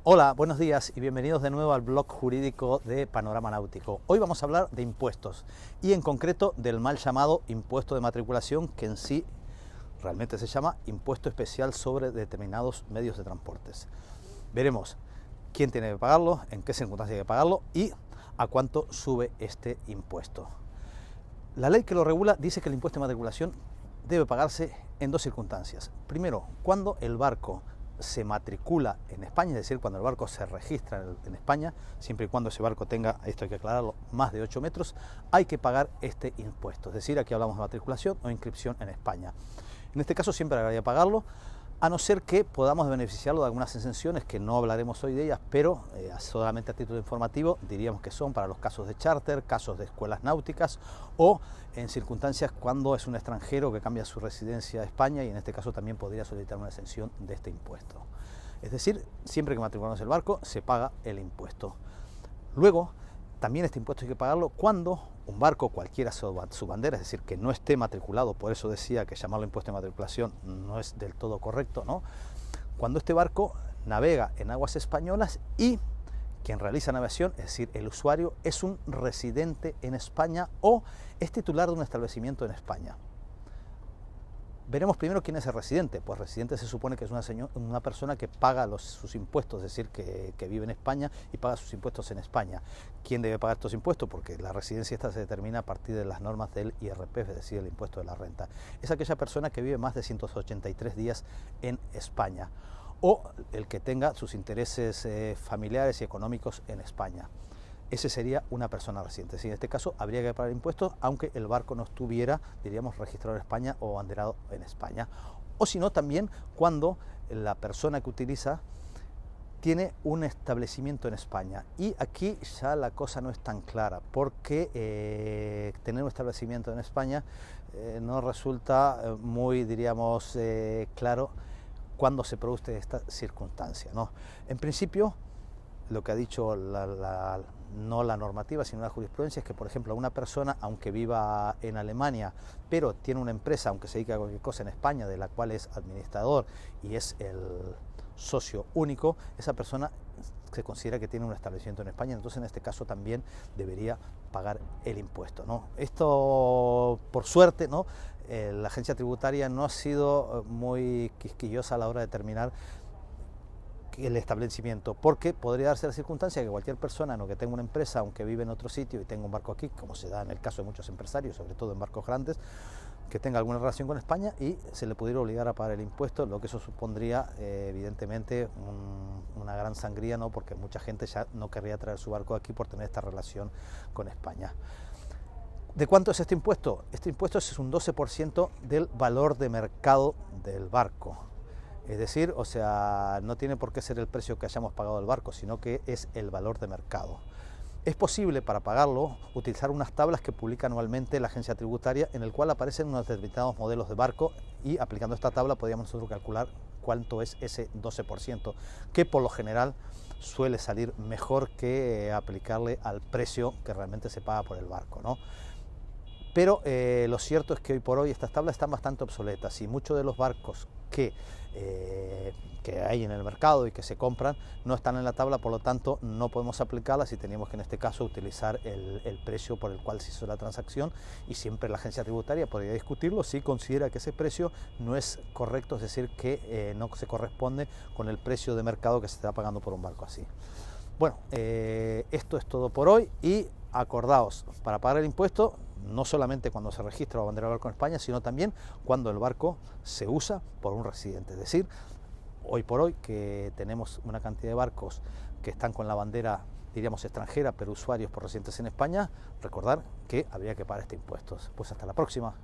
Hola, buenos días y bienvenidos de nuevo al blog jurídico de Panorama Náutico. Hoy vamos a hablar de impuestos y en concreto del mal llamado impuesto de matriculación, que en sí realmente se llama impuesto especial sobre determinados medios de transportes. Veremos quién tiene que pagarlo, en qué circunstancias hay que pagarlo y a cuánto sube este impuesto. La ley que lo regula dice que el impuesto de matriculación debe pagarse en dos circunstancias. Primero, cuando el barco se matricula en España, es decir, cuando el barco se registra en España, siempre y cuando ese barco tenga, esto hay que aclararlo, más de 8 metros, hay que pagar este impuesto. Es decir, aquí hablamos de matriculación o inscripción en España. En este caso siempre habría que pagarlo, a no ser que podamos beneficiarlo de algunas exenciones que no hablaremos hoy de ellas, pero solamente a título informativo diríamos que son para los casos de charter, casos de escuelas náuticas o en circunstancias cuando es un extranjero que cambia su residencia a España y en este caso también podría solicitar una exención de este impuesto. Es decir, siempre que matriculamos el barco se paga el impuesto. Luego, también este impuesto hay que pagarlo cuando un barco, cualquiera su bandera, es decir, que no esté matriculado, por eso decía que llamarlo impuesto de matriculación no es del todo correcto, ¿no? Cuando este barco navega en aguas españolas y quien realiza navegación, es decir, el usuario, es un residente en España o es titular de un establecimiento en España. Veremos primero quién es el residente. Pues residente se supone que es una persona que paga sus impuestos, es decir, que vive en España y paga sus impuestos en España. ¿Quién debe pagar estos impuestos? Porque la residencia esta se determina a partir de las normas del IRPF, es decir, el impuesto de la renta. Es aquella persona que vive más de 183 días en España o el que tenga sus intereses familiares y económicos en España. Ese sería una persona residente. En este caso habría que pagar impuestos aunque el barco no estuviera, diríamos, registrado en España o banderado en España. O si no, también cuando la persona que utiliza tiene un establecimiento en España. Y aquí ya la cosa no es tan clara, porque tener un establecimiento en España no resulta muy, diríamos, claro cuándo se produce esta circunstancia, ¿no? En principio, lo que ha dicho no la normativa, sino la jurisprudencia, es que, por ejemplo, una persona, aunque viva en Alemania, pero tiene una empresa, aunque se dedique a cualquier cosa en España, de la cual es administrador y es el socio único, esa persona se considera que tiene un establecimiento en España, entonces en este caso también debería pagar el impuesto, ¿no? Esto, por suerte, ¿no? La agencia tributaria no ha sido muy quisquillosa a la hora de determinar el establecimiento, porque podría darse la circunstancia que cualquier persona, ¿no?, que tenga una empresa, aunque vive en otro sitio y tenga un barco aquí, como se da en el caso de muchos empresarios, sobre todo en barcos grandes, que tenga alguna relación con España y se le pudiera obligar a pagar el impuesto, lo que eso supondría evidentemente una gran sangría, ¿no?, porque mucha gente ya no querría traer su barco aquí por tener esta relación con España. ¿De cuánto es este impuesto? Este impuesto es un 12% del valor de mercado del barco. Es decir, o sea, no tiene por qué ser el precio que hayamos pagado del barco, sino que es el valor de mercado. Es posible, para pagarlo, utilizar unas tablas que publica anualmente la agencia tributaria, en el cual aparecen unos determinados modelos de barco y aplicando esta tabla podríamos nosotros calcular cuánto es ese 12%, que por lo general suele salir mejor que aplicarle al precio que realmente se paga por el barco, ¿no? Pero lo cierto es que hoy por hoy estas tablas están bastante obsoletas y muchos de los barcos que hay en el mercado y que se compran no están en la tabla, por lo tanto no podemos aplicarlas y teníamos que en este caso utilizar el precio por el cual se hizo la transacción, y siempre la agencia tributaria podría discutirlo si considera que ese precio no es correcto, es decir, que no se corresponde con el precio de mercado que se está pagando por un barco así. Bueno, esto es todo por hoy y acordaos, para pagar el impuesto, no solamente cuando se registra o bandera el barco en España, sino también cuando el barco se usa por un residente. Es decir, hoy por hoy que tenemos una cantidad de barcos que están con la bandera, diríamos, extranjera, pero usuarios por residentes en España, recordar que habría que pagar este impuesto. Pues hasta la próxima.